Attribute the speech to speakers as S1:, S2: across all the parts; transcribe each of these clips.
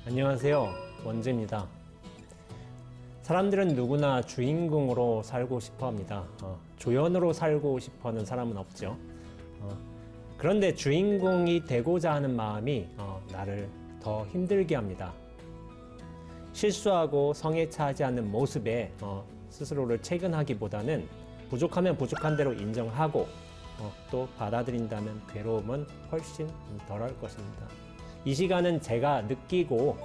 S1: 안녕하세요. 원재입니다. 사람들은 누구나 주인공으로 살고 싶어 합니다. 조연으로 살고 싶어 하는 사람은 없죠. 그런데 주인공이 되고자 하는 마음이 나를 더 힘들게 합니다. 실수하고 성에 차지 않는 모습에 스스로를 채근하기보다는 부족하면 부족한 대로 인정하고 또 받아들인다면 괴로움은 훨씬 덜할 것입니다. 이 시간은 제가 느끼고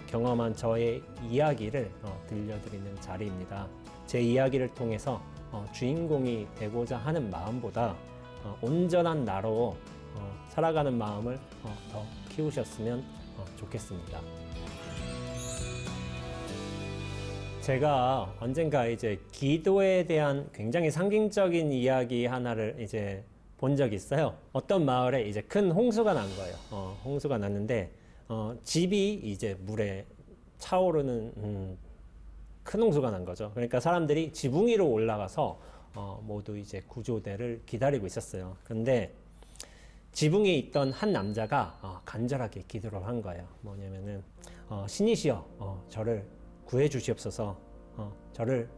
S1: 경험한 저의 이야기를 들려드리는 자리입니다. 제 이야기를 통해서 주인공이 되고자 하는 마음보다 온전한 나로 살아가는 마음을 더 키우셨으면 좋겠습니다. 제가 언젠가 이제 기도에 대한 굉장히 상징적인 이야기 하나를 이제 본 적이 있어요. 어떤 마을에 이제 큰 홍수가 난 거예요. 홍수가 났는데 집이 이제 물에 차오르는 큰 홍수가 난 거죠. 그러니까 사람들이 지붕 위로 올라가서 모두 이제 구조대를 기다리고 있었어요. 근데 지붕에 있던 한 남자가 간절하게 기도를 한 거예요. 뭐냐면은 신이시여 저를 구해 주시옵소서, 저를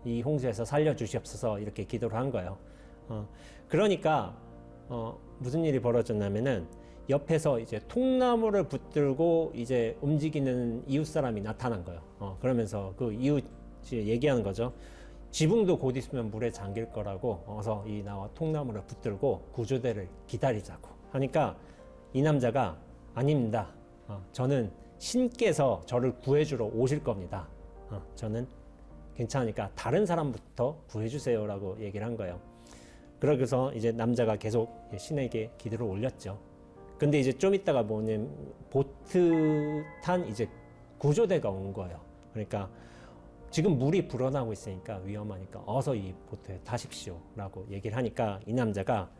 S1: 이 홍수에서 살려 주시옵소서, 이렇게 기도를 한 거예요. 그러니까 무슨 일이 벌어졌냐면은 옆에서 이제 통나무를 붙들고 이제 움직이는 이웃 사람이 나타난 거예요. 그러면서 그 이웃이 얘기하는 거죠. 지붕도 곧 있으면 물에 잠길 거라고 어서 이 나와 통나무를 붙들고 구조대를 기다리자고 하니까 이 남자가 아닙니다. 저는 신께서 저를 구해주러 오실 겁니다. 저는 괜찮으니까 다른 사람부터 구해주세요 라고 얘기를 한 거예요. 그러고서 이제 남자가 계속 신에게 기도를 올렸죠. 근데 이제 좀 있다가 뭐냐면 보트 탄 이제 구조대가 온 거예요. 그러니까 지금 물이 불어나고 있으니까 위험하니까 어서 이 보트에 타십시오 라고 얘기를 하니까 이 남자가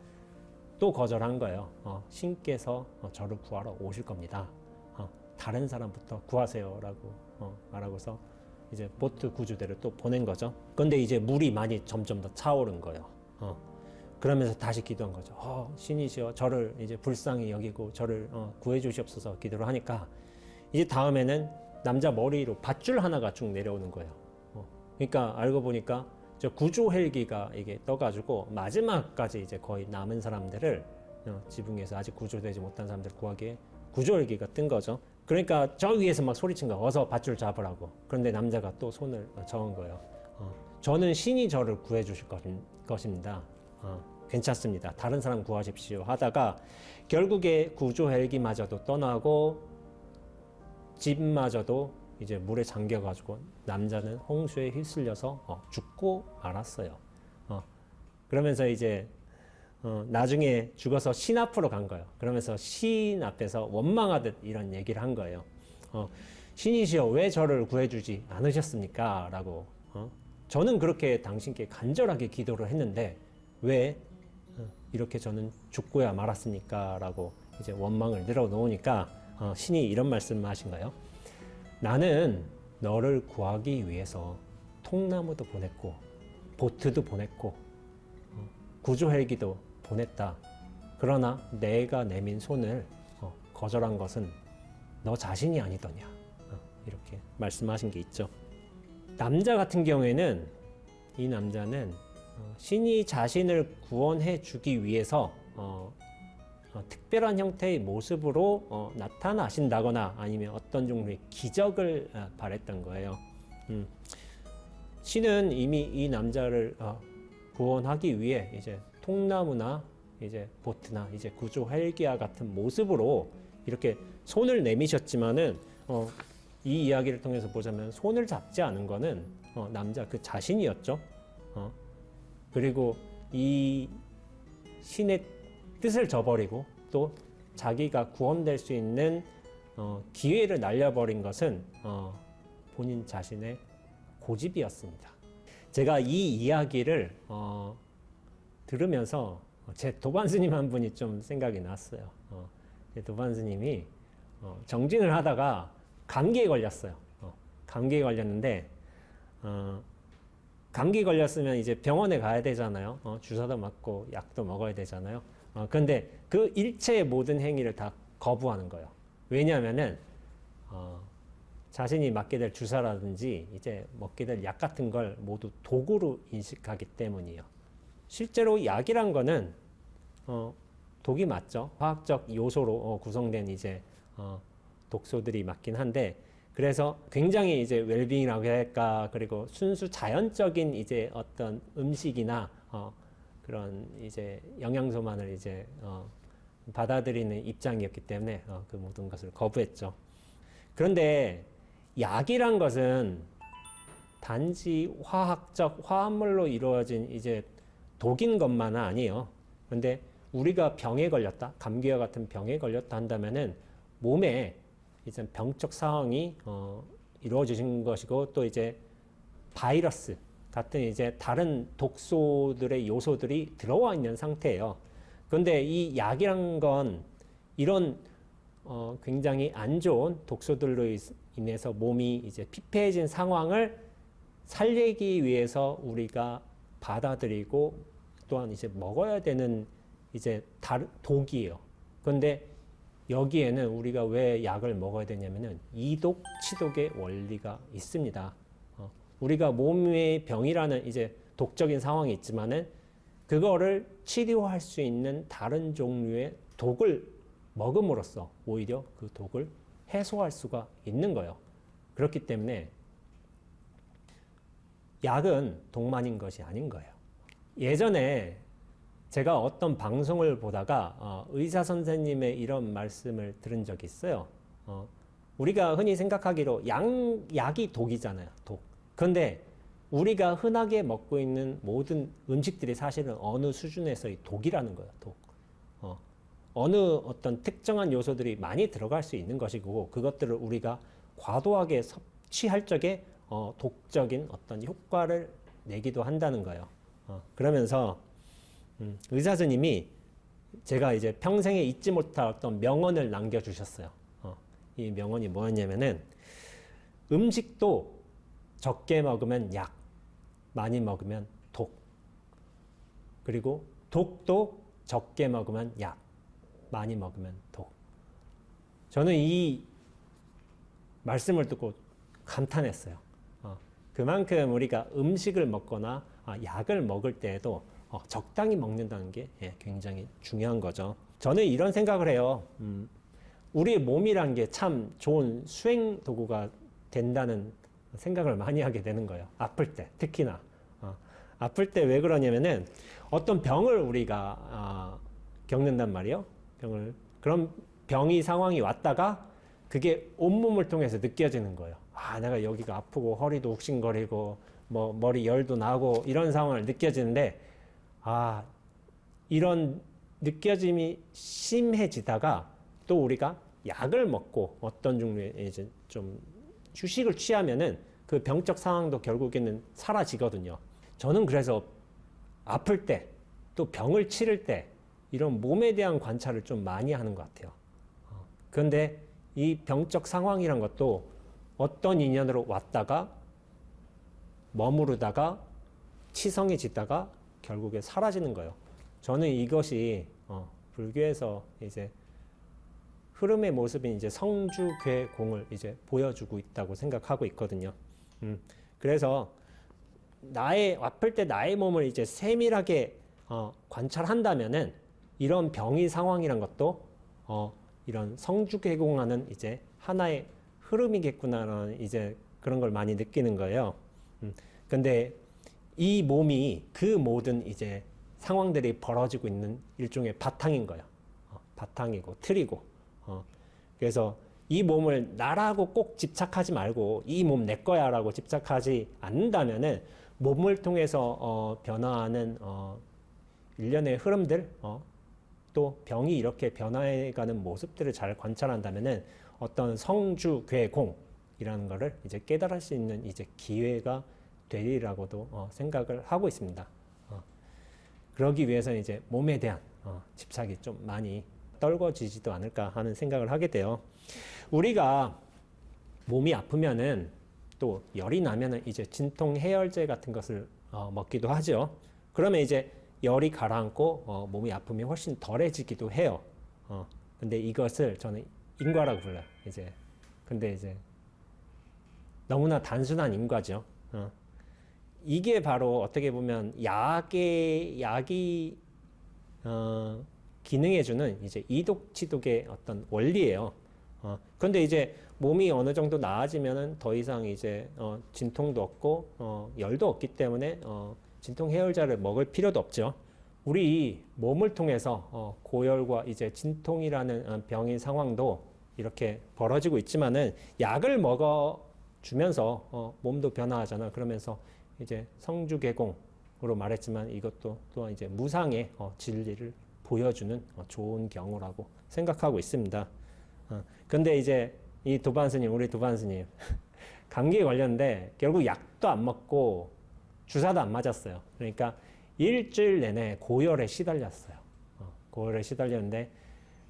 S1: 또 거절한 거예요. 신께서 저를 구하러 오실 겁니다. 다른 사람부터 구하세요 라고 말하고서 이제 보트 구조대를 또 보낸 거죠. 근데 이제 물이 많이 점점 더 차오른 거예요. 그러면서 다시 기도한 거죠. 신이시여 저를 이제 불쌍히 여기고 저를 구해 주시옵소서 기도를 하니까 이제 다음에는 남자 머리로 밧줄 하나가 쭉 내려오는 거예요. 그러니까 알고 보니까 저 구조 헬기가 이게 떠가지고 마지막까지 이제 거의 남은 사람들을 지붕에서 아직 구조되지 못한 사람들 구하기에 구조 헬기가 뜬 거죠. 그러니까 저 위에서 막 소리친 거예요. 어서 밧줄 잡으라고. 그런데 남자가 또 손을 저은 거예요. 저는 신이 저를 구해 주실 것입니다. 괜찮습니다. 다른 사람 구하십시오 하다가 결국에 구조 헬기마저도 떠나고 집마저도 이제 물에 잠겨가지고 남자는 홍수에 휩쓸려서 죽고 말았어요. 그러면서 이제 나중에 죽어서 신 앞으로 간 거예요. 그러면서 신 앞에서 원망하듯 이런 얘기를 한 거예요. 신이시여 왜 저를 구해주지 않으셨습니까? 라고. 저는 그렇게 당신께 간절하게 기도를 했는데 왜 이렇게 저는 죽고야 말았습니까? 라고 이제 원망을 늘어놓으니까 신이 이런 말씀을 하신 거예요. 나는 너를 구하기 위해서 통나무도 보냈고 보트도 보냈고 구조 헬기도 보냈다. 그러나 내가 내민 손을 거절한 것은 너 자신이 아니더냐. 이렇게 말씀하신 게 있죠. 남자 같은 경우에는 이 남자는 신이 자신을 구원해 주기 위해서 특별한 형태의 모습으로 나타나신다거나 아니면 어떤 종류의 기적을 바랬던 거예요. 신은 이미 이 남자를 구원하기 위해 이제 통나무나 이제 보트나 이제 구조 헬기와 같은 모습으로 이렇게 손을 내미셨지만은 이 이야기를 통해서 보자면 손을 잡지 않은 거는 남자 그 자신이었죠. 그리고 이 신의 뜻을 저버리고 또 자기가 구원될 수 있는 기회를 날려버린 것은 본인 자신의 고집이었습니다. 제가 이 이야기를 들으면서 제 도반 스님 한 분이 좀 생각이 났어요. 제 도반 스님이 정진을 하다가 감기에 걸렸어요. 감기에 걸렸는데 감기 걸렸으면 이제 병원에 가야 되잖아요. 주사도 맞고 약도 먹어야 되잖아요. 근데 그 일체의 모든 행위를 다 거부하는 거예요. 왜냐하면은 자신이 맞게 될 주사라든지 이제 먹게 될 약 같은 걸 모두 독으로 인식하기 때문이에요. 실제로 약이란 거는 독이 맞죠. 화학적 요소로 구성된 이제 독소들이 맞긴 한데, 그래서 굉장히 이제 웰빙이라고 할까, 그리고 순수 자연적인 이제 어떤 음식이나 그런 이제 영양소만을 이제 받아들이는 입장이었기 때문에 그 모든 것을 거부했죠. 그런데 약이란 것은 단지 화학적 화합물로 이루어진 이제 독인 것만은 아니에요. 그런데 우리가 병에 걸렸다, 감기와 같은 병에 걸렸다 한다면은 몸에 이제 병적 상황이 이루어지신 것이고, 또 이제 바이러스 같은 이제 다른 독소들의 요소들이 들어와 있는 상태예요. 그런데 이 약이란 건 이런 굉장히 안 좋은 독소들로 인해서 몸이 이제 피폐해진 상황을 살리기 위해서 우리가 받아들이고 또한 이제 먹어야 되는 이제 독이에요. 그런데 여기에는 우리가 왜 약을 먹어야 되냐면은 이독, 치독의 원리가 있습니다. 우리가 몸의 병이라는 이제 독적인 상황이 있지만은 그거를 치료할 수 있는 다른 종류의 독을 먹음으로써 오히려 그 독을 해소할 수가 있는 거예요. 그렇기 때문에 약은 독만인 것이 아닌 거예요. 예전에 제가 어떤 방송을 보다가 의사 선생님의 이런 말씀을 들은 적이 있어요. 우리가 흔히 생각하기로 약이 독이잖아요. 독. 그런데 우리가 흔하게 먹고 있는 모든 음식들이 사실은 어느 수준에서의 독이라는 거예요. 독. 어느 어떤 특정한 요소들이 많이 들어갈 수 있는 것이고, 그것들을 우리가 과도하게 섭취할 적에 독적인 어떤 효과를 내기도 한다는 거예요. 그러면서 의사 선생님이 제가 이제 평생에 잊지 못할 어떤 명언을 남겨주셨어요. 이 명언이 뭐였냐면은, 음식도 적게 먹으면 약, 많이 먹으면 독. 그리고 독도 적게 먹으면 약, 많이 먹으면 독. 저는 이 말씀을 듣고 감탄했어요. 그만큼 우리가 음식을 먹거나 약을 먹을 때에도 적당히 먹는다는 게 굉장히 중요한 거죠. 저는 이런 생각을 해요. 우리 몸이란 게 참 좋은 수행 도구가 된다는 생각을 많이 하게 되는 거예요. 아플 때, 특히나. 아플 때 왜 그러냐면은 어떤 병을 우리가 겪는단 말이에요. 그런 병이 상황이 왔다가 그게 온몸을 통해서 느껴지는 거예요. 내가 여기가 아프고 허리도 욱신거리고 뭐 머리 열도 나고 이런 상황을 느껴지는데, 이런 느껴짐이 심해지다가 또 우리가 약을 먹고 어떤 종류의 이제 좀 휴식을 취하면은 그 병적 상황도 결국에는 사라지거든요. 저는 그래서 아플 때 또 병을 치를 때 이런 몸에 대한 관찰을 좀 많이 하는 것 같아요. 그런데 이 병적 상황이란 것도 어떤 인연으로 왔다가 머무르다가 치성해지다가 결국에 사라지는 거예요. 저는 이것이 불교에서 이제 흐름의 모습인 이제 성주괴공을 이제 보여주고 있다고 생각하고 있거든요. 그래서 아플 때 나의 몸을 이제 세밀하게 관찰한다면은 이런 병의 상황이란 것도 이런 성주괴공하는 이제 하나의 흐름이겠구나라는 이제 그런 걸 많이 느끼는 거예요. 근데 이 몸이 그 모든 이제 상황들이 벌어지고 있는 일종의 바탕인 거예요. 바탕이고 틀이고. 그래서 이 몸을 나라고 꼭 집착하지 말고 이 몸 내 거야라고 집착하지 않는다면은 몸을 통해서 변화하는 일련의 흐름들, 또 병이 이렇게 변화해가는 모습들을 잘 관찰한다면은 어떤 성주괴공이라는 거를 이제 깨달을 수 있는 이제 기회가 되리라고도 생각을 하고 있습니다. 그러기 위해서 이제 몸에 대한 집착이 좀 많이 떨궈지지도 않을까 하는 생각을 하게 돼요. 우리가 몸이 아프면은 또 열이 나면은 이제 진통 해열제 같은 것을 먹기도 하죠. 그러면 이제 열이 가라앉고 몸이 아픔이 훨씬 덜해지기도 해요. 근데 이것을 저는 인과라고 불러요. 이제 근데 이제 너무나 단순한 인과죠. 이게 바로 어떻게 보면 약이 기능해주는 이제 이독치독의 어떤 원리예요. 그런데 이제 몸이 어느 정도 나아지면은 더 이상 이제 진통도 없고 열도 없기 때문에 진통 해열제를 먹을 필요도 없죠. 우리 몸을 통해서 고열과 이제 진통이라는 병인 상황도 이렇게 벌어지고 있지만은 약을 먹어 주면서 몸도 변화하잖아. 그러면서 이제 성주개공으로 말했지만 이것도 또한 이제 무상의 진리를 보여주는 좋은 경우라고 생각하고 있습니다. 근데 이제 이 도반스님, 우리 도반스님 감기에 걸렸는데 결국 약도 안 먹고 주사도 안 맞았어요. 그러니까 일주일 내내 고열에 시달렸어요. 고열에 시달렸는데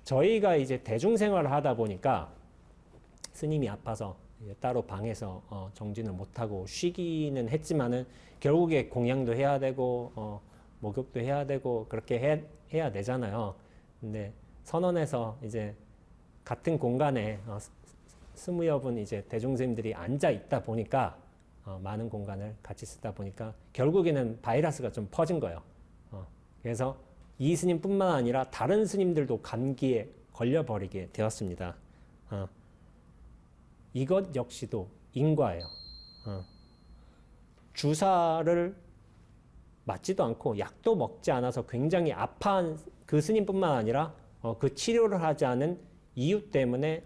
S1: 저희가 이제 대중생활을 하다 보니까 스님이 아파서 따로 방에서 정진을 못하고 쉬기는 했지만은 결국에 공양도 해야 되고 목욕도 해야 되고 그렇게 해야 되잖아요. 근데 선원에서 이제 같은 공간에 20여 분 이제 대중생들이 앉아 있다 보니까 많은 공간을 같이 쓰다 보니까 결국에는 바이러스가 좀 퍼진 거예요. 그래서 이 스님뿐만 아니라 다른 스님들도 감기에 걸려버리게 되었습니다. 이것 역시도 인과예요. 주사를 맞지도 않고 약도 먹지 않아서 굉장히 아파한 그 스님뿐만 아니라 그 치료를 하지 않은 이유 때문에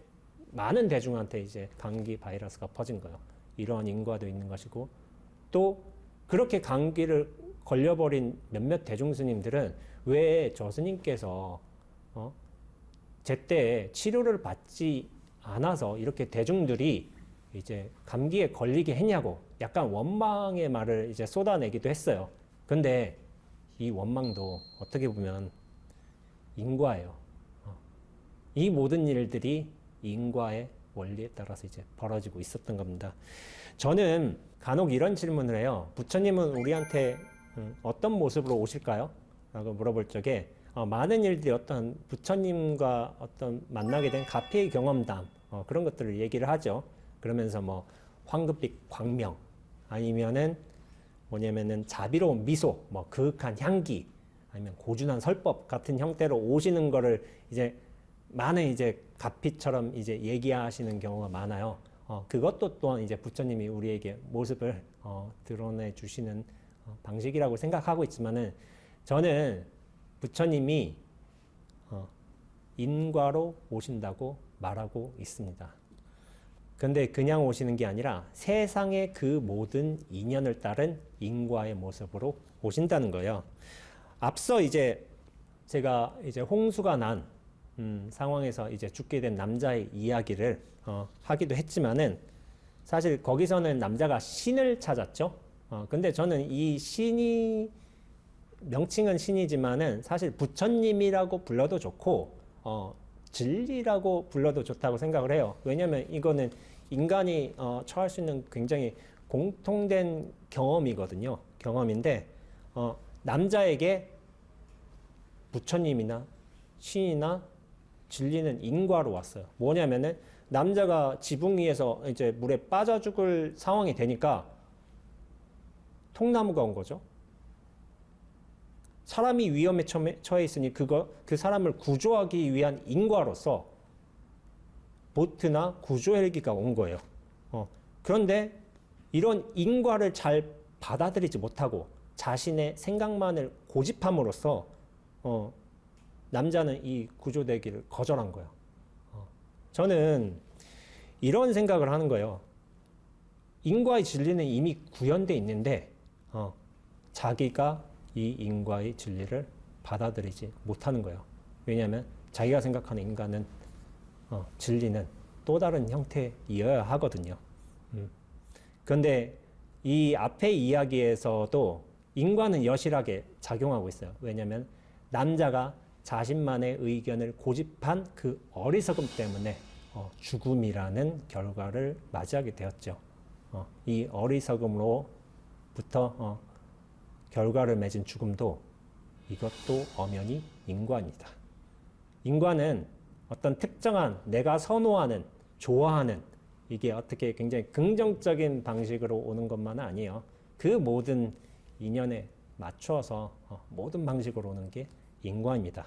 S1: 많은 대중한테 이제 감기 바이러스가 퍼진 거예요. 이러한 인과도 있는 것이고 또 그렇게 감기를 걸려버린 몇몇 대중 스님들은 왜 저 스님께서 제때 치료를 받지 않아서 이렇게 대중들이 이제 감기에 걸리게 했냐고 약간 원망의 말을 이제 쏟아내기도 했어요. 근데 이 원망도 어떻게 보면 인과예요. 이 모든 일들이 인과의 원리에 따라서 이제 벌어지고 있었던 겁니다. 저는 간혹 이런 질문을 해요. 부처님은 우리한테 어떤 모습으로 오실까요? 라고 물어볼 적에 많은 일들이 어떤 부처님과 어떤 만나게 된 가피의 경험담 그런 것들을 얘기를 하죠. 그러면서 뭐 황급빛 광명 아니면은 뭐냐면은 자비로운 미소, 뭐 그윽한 향기 아니면 고준한 설법 같은 형태로 오시는 거를 이제 많은 이제 가피처럼 이제 얘기하시는 경우가 많아요. 그것도 또한 이제 부처님이 우리에게 모습을 드러내 주시는 방식이라고 생각하고 있지만은 저는 부처님이 인과로 오신다고 말하고 있습니다. 근데 그냥 오시는 게 아니라 세상의 그 모든 인연을 따른 인과의 모습으로 오신다는 거예요. 앞서 이제 제가 이제 홍수가 난 상황에서 이제 죽게 된 남자의 이야기를 하기도 했지만은 사실 거기서는 남자가 신을 찾았죠. 근데 저는 이 신이 명칭은 신이지만은 사실 부처님이라고 불러도 좋고 진리라고 불러도 좋다고 생각을 해요. 왜냐하면 이거는 인간이 처할 수 있는 굉장히 공통된 경험이거든요. 경험인데 남자에게 부처님이나 신이나 진리는 인과로 왔어요. 뭐냐면은 남자가 지붕 위에서 이제 물에 빠져 죽을 상황이 되니까 통나무가 온 거죠. 사람이 위험에 처해 있으니 그 사람을 구조하기 위한 인과로서 보트나 구조 헬기가 온 거예요. 그런데 이런 인과를 잘 받아들이지 못하고 자신의 생각만을 고집함으로써 남자는 이 구조되기를 거절한 거예요. 저는 이런 생각을 하는 거예요. 인과의 진리는 이미 구현되어 있는데 자기가 이 인과의 진리를 받아들이지 못하는 거예요. 왜냐하면 자기가 생각하는 인간은 진리는 또 다른 형태이어야 하거든요. 그런데 이 앞의 이야기에서도 인과는 여실하게 작용하고 있어요. 왜냐하면 남자가 자신만의 의견을 고집한 그 어리석음 때문에 죽음이라는 결과를 맞이하게 되었죠. 이 어리석음으로부터 결과를 맺은 죽음도 이것도 엄연히 인과입니다. 인과는 어떤 특정한 내가 선호하는, 좋아하는 이게 어떻게 굉장히 긍정적인 방식으로 오는 것만은 아니에요. 그 모든 인연에 맞춰서 모든 방식으로 오는 게 인과입니다.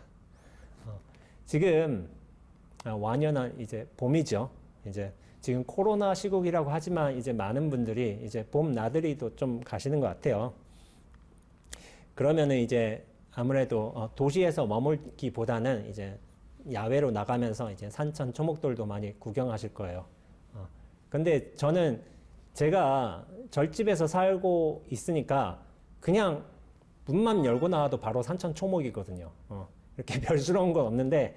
S1: 지금 완연한 이제 봄이죠. 이제 지금 코로나 시국이라고 하지만 이제 많은 분들이 이제 봄 나들이도 좀 가시는 것 같아요. 그러면은 이제 아무래도 도시에서 머물기보다는 이제 야외로 나가면서 이제 산천 초목들도 많이 구경하실 거예요. 근데 저는 제가 절집에서 살고 있으니까 그냥 문만 열고 나와도 바로 산천 초목이거든요. 이렇게 별스러운 건 없는데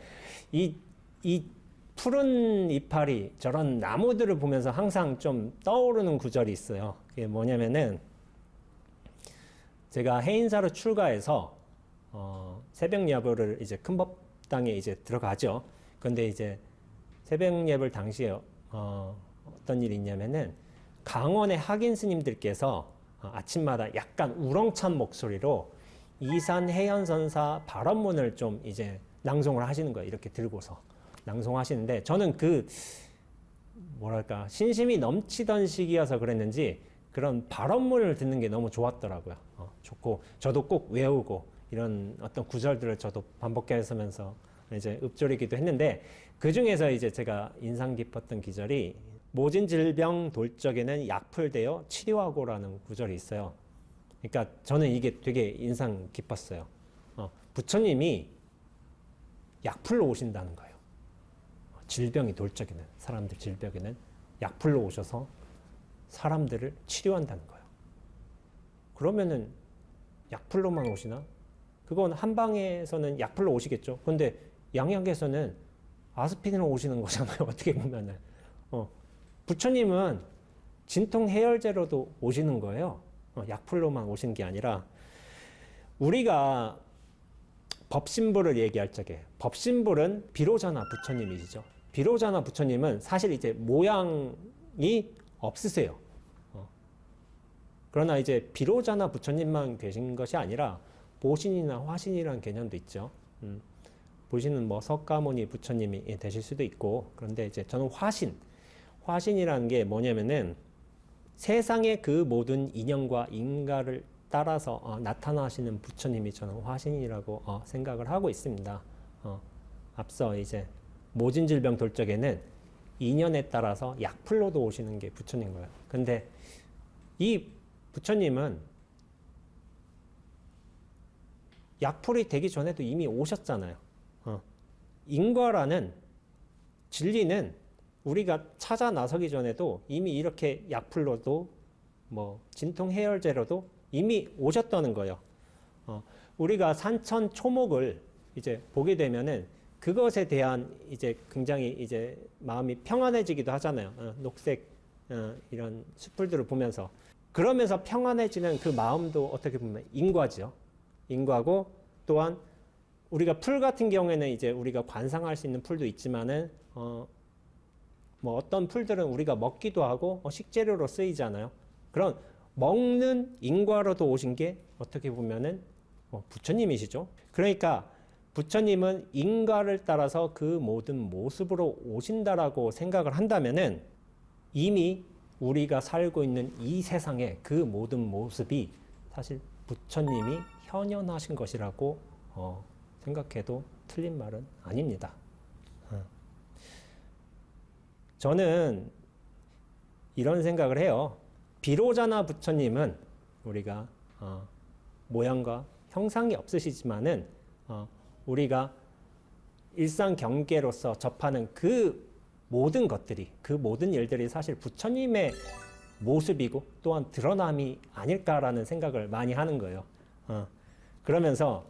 S1: 이 푸른 이파리 저런 나무들을 보면서 항상 좀 떠오르는 구절이 있어요. 그게 뭐냐면은 제가 해인사로 출가해서 새벽 예배를 이제 큰법당에 이제 들어가죠. 근데 이제 새벽 예배 당시에 어떤 일이 있냐면은 강원의 학인 스님들께서 아침마다 약간 우렁찬 목소리로 이산 해연선사 발언문을 좀 이제 낭송을 하시는 거예요. 이렇게 들고서 낭송하시는데 저는 그 뭐랄까 신심이 넘치던 시기여서 그랬는지 그런 발언문을 듣는 게 너무 좋았더라고요. 좋고 저도 꼭 외우고 이런 어떤 구절들을 저도 반복해서면서 이제 읊조리기도 했는데 그 중에서 이제 제가 인상 깊었던 기절이 모진 질병 돌적에는 약풀되어 치료하고라는 구절이 있어요. 그러니까 저는 이게 되게 인상 깊었어요. 부처님이 약풀로 오신다는 거예요. 질병이 돌적에는 사람들 질병에는 약풀로 오셔서 사람들을 치료한다는 거예요. 그러면은 약풀로만 오시나? 그건 한방에서는 약풀로 오시겠죠. 그런데 양약에서는 아스피린으로 오시는 거잖아요. 어떻게 보면은. 부처님은 진통 해열제로도 오시는 거예요. 약풀로만 오신 게 아니라 우리가 법신불을 얘기할 적에 법신불은 비로자나 부처님이시죠. 비로자나 부처님은 사실 이제 모양이 없으세요. 그러나 이제 비로자나 부처님만 계신 것이 아니라 보신이나 화신이라는 개념도 있죠. 보신은 뭐 석가모니 부처님이 되실 수도 있고 그런데 이제 저는 화신이라는 게 뭐냐면은 세상의 그 모든 인연과 인과를 따라서 나타나시는 부처님이 저는 화신이라고 생각을 하고 있습니다. 앞서 이제 모진질병 돌적에는 인연에 따라서 약풀로도 오시는 게 부처님 거예요. 근데 이 부처님은 약풀이 되기 전에도 이미 오셨잖아요. 인과라는 진리는 우리가 찾아 나서기 전에도 이미 이렇게 약풀로도 뭐 진통 해열제로도 이미 오셨다는 거예요. 우리가 산천 초목을 이제 보게 되면은 그것에 대한 이제 굉장히 이제 마음이 평안해지기도 하잖아요. 녹색 이런 숲들을 보면서 그러면서 평안해지는 그 마음도 어떻게 보면 인과죠. 인과고 또한 우리가 풀 같은 경우에는 이제 우리가 관상할 수 있는 풀도 있지만은 뭐 어떤 풀들은 우리가 먹기도 하고 식재료로 쓰이잖아요. 그런 먹는 인과로도 오신 게 어떻게 보면은 부처님이시죠. 그러니까 부처님은 인과를 따라서 그 모든 모습으로 오신다라고 생각을 한다면은 이미 우리가 살고 있는 이 세상의 그 모든 모습이 사실 부처님이 현현하신 것이라고 생각해도 틀린 말은 아닙니다. 저는 이런 생각을 해요. 비로자나 부처님은 우리가 모양과 형상이 없으시지만은 우리가 일상 경계로서 접하는 그 모든 것들이 그 모든 일들이 사실 부처님의 모습이고 또한 드러남이 아닐까라는 생각을 많이 하는 거예요. 그러면서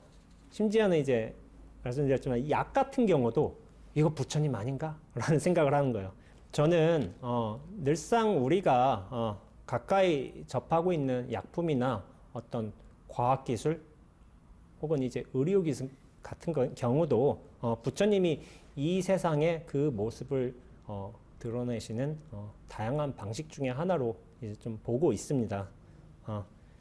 S1: 심지어는 이제 말씀드렸지만 약 같은 경우도 이거 부처님 아닌가? 라는 생각을 하는 거예요. 저는 늘상 우리가 가까이 접하고 있는 약품이나 어떤 과학기술 혹은 이제 의료기술 같은 경우도 부처님이 이 세상의 그 모습을 드러내시는 다양한 방식 중에 하나로 이제 좀 보고 있습니다.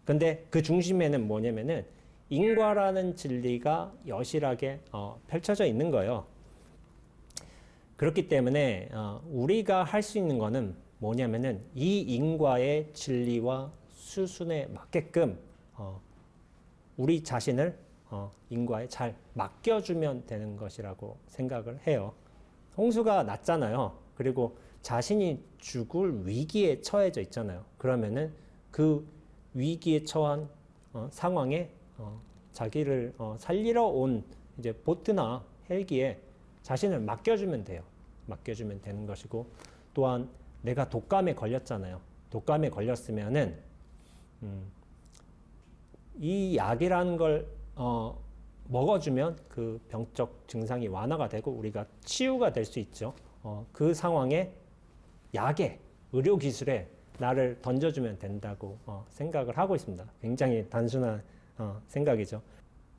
S1: 근데 그 중심에는 뭐냐면은 인과라는 진리가 여실하게 펼쳐져 있는 거예요. 그렇기 때문에 우리가 할 수 있는 거는 뭐냐면은 이 인과의 진리와 수순에 맞게끔 우리 자신을 인과에 잘 맡겨주면 되는 것이라고 생각을 해요. 홍수가 났잖아요. 그리고 자신이 죽을 위기에 처해져 있잖아요. 그러면은 그 위기에 처한 상황에 자기를 살리러 온 이제 보트나 헬기에 자신을 맡겨주면 돼요. 맡겨주면 되는 것이고, 또한 내가 독감에 걸렸잖아요. 독감에 걸렸으면은 이 약이라는 걸 먹어주면 그 병적 증상이 완화가 되고 우리가 치유가 될 수 있죠. 그 상황에 약에 의료기술에 나를 던져주면 된다고 생각을 하고 있습니다. 굉장히 단순한 생각이죠.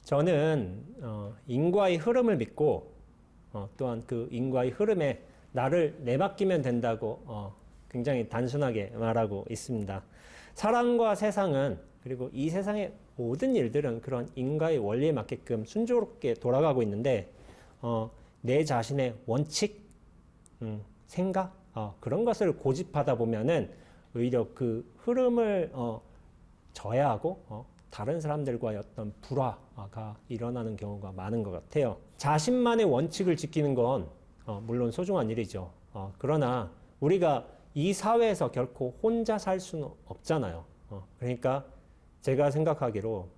S1: 저는 인과의 흐름을 믿고 또한 그 인과의 흐름에 나를 내맡기면 된다고 굉장히 단순하게 말하고 있습니다. 사람과 세상은, 그리고 이 세상의 모든 일들은 그런 인과의 원리에 맞게끔 순조롭게 돌아가고 있는데 내 자신의 원칙, 생각 그런 것을 고집하다 보면은 오히려 그 흐름을 저해하고 다른 사람들과의 어떤 불화가 일어나는 경우가 많은 것 같아요. 자신만의 원칙을 지키는 건 물론 소중한 일이죠. 그러나 우리가 이 사회에서 결코 혼자 살 수는 없잖아요. 그러니까 제가 생각하기로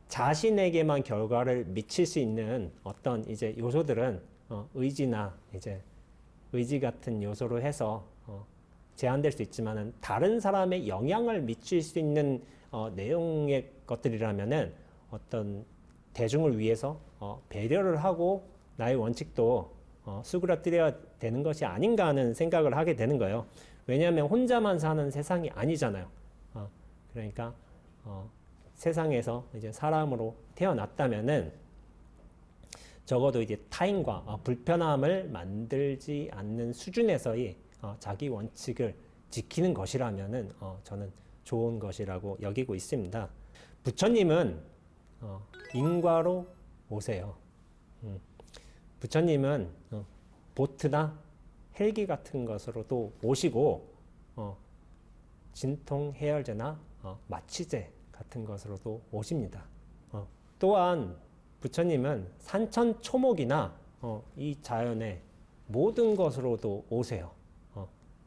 S1: 자신에게만 결과를 미칠 수 있는 어떤 이제 요소들은 의지나 이제 의지 같은 요소로 해서 제한될 수 있지만은 다른 사람의 영향을 미칠 수 있는 내용의 것들이라면은 어떤 대중을 위해서 배려를 하고 나의 원칙도 수그러뜨려야 되는 것이 아닌가 하는 생각을 하게 되는 거예요. 왜냐하면 혼자만 사는 세상이 아니잖아요. 그러니까 세상에서 이제 사람으로 태어났다면은 적어도 이제 타인과 불편함을 만들지 않는 수준에서의 자기 원칙을 지키는 것이라면은 저는 좋은 것이라고 여기고 있습니다. 부처님은 인과로 오세요. 부처님은 보트나 헬기 같은 것으로도 오시고 진통 해열제나 마취제 같은 것으로도 오십니다. 또한 부처님은 산천초목이나 이 자연의 모든 것으로도 오세요.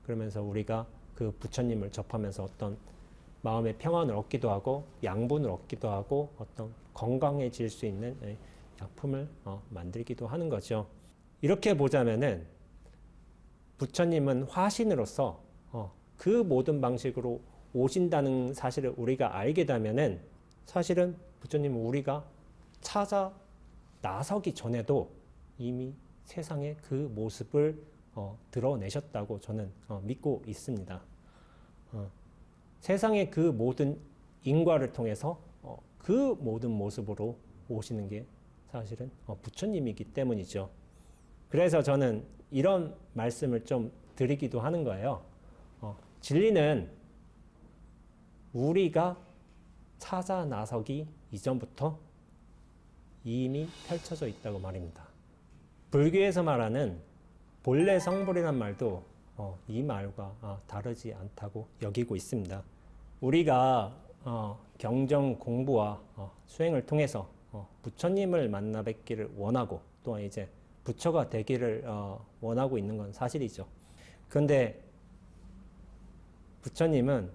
S1: 그러면서 우리가 그 부처님을 접하면서 어떤 마음의 평안을 얻기도 하고 양분을 얻기도 하고 어떤 건강해질 수 있는 약품을 만들기도 하는 거죠. 이렇게 보자면은 부처님은 화신으로서 그 모든 방식으로 오신다는 사실을 우리가 알게 되면은 사실은 부처님은 우리가 찾아 나서기 전에도 이미 세상의 그 모습을 드러내셨다고 저는 믿고 있습니다. 세상의 그 모든 인과를 통해서 그 모든 모습으로 오시는 게 사실은 부처님이기 때문이죠. 그래서 저는 이런 말씀을 좀 드리기도 하는 거예요. 진리는 우리가 찾아 나서기 이전부터 이미 펼쳐져 있다고 말입니다. 불교에서 말하는 본래 성불이란 말도 이 말과 다르지 않다고 여기고 있습니다. 우리가 경정 공부와 수행을 통해서 부처님을 만나 뵙기를 원하고 또한 이제 부처가 되기를 원하고 있는 건 사실이죠. 그런데 부처님은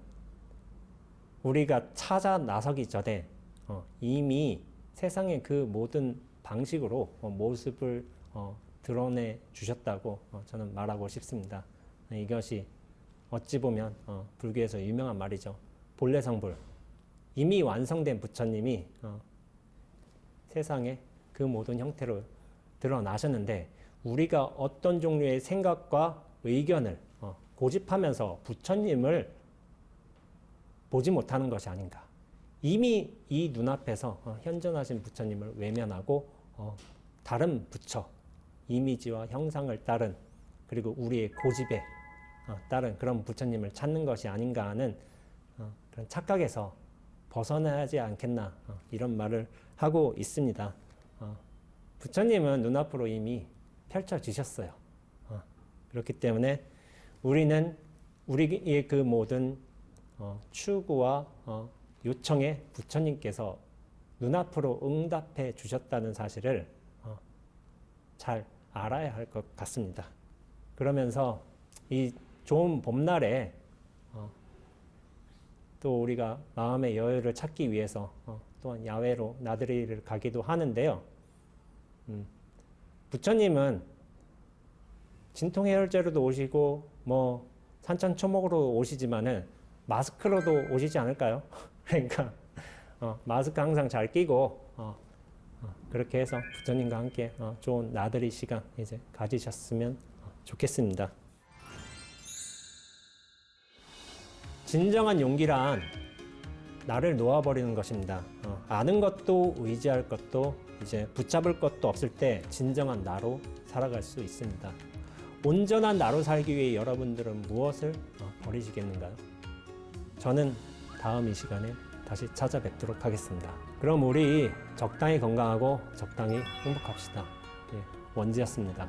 S1: 우리가 찾아 나서기 전에 이미 세상의 그 모든 방식으로 모습을 드러내 주셨다고 저는 말하고 싶습니다. 이것이 어찌 보면 불교에서 유명한 말이죠. 본래 성불. 이미 완성된 부처님이 세상의 그 모든 형태로 드러나셨는데 우리가 어떤 종류의 생각과 의견을 고집하면서 부처님을 보지 못하는 것이 아닌가. 이미 이 눈앞에서 현존하신 부처님을 외면하고 다른 부처, 이미지와 형상을 따른 그리고 우리의 고집에 따른 그런 부처님을 찾는 것이 아닌가 하는 그런 착각에서 벗어나지 않겠나 이런 말을 하고 있습니다. 부처님은 눈앞으로 이미 펼쳐지셨어요. 그렇기 때문에 우리는 우리의 그 모든 추구와 요청에 부처님께서 눈앞으로 응답해 주셨다는 사실을 잘 알아야 할 것 같습니다. 그러면서 이 좋은 봄날에 또 우리가 마음의 여유를 찾기 위해서 또한 야외로 나들이를 가기도 하는데요. 부처님은 진통해열제로도 오시고 뭐 산천초목으로 오시지만은 마스크로도 오시지 않을까요? 그러니까 마스크 항상 잘 끼고 그렇게 해서 부처님과 함께 좋은 나들이 시간 이제 가지셨으면 좋겠습니다. 진정한 용기란 나를 놓아버리는 것입니다. 아는 것도 의지할 것도 이제 붙잡을 것도 없을 때 진정한 나로 살아갈 수 있습니다. 온전한 나로 살기 위해 여러분들은 무엇을 버리시겠는가요? 저는 다음 이 시간에 다시 찾아뵙도록 하겠습니다. 그럼 우리 적당히 건강하고 적당히 행복합시다. 원지였습니다.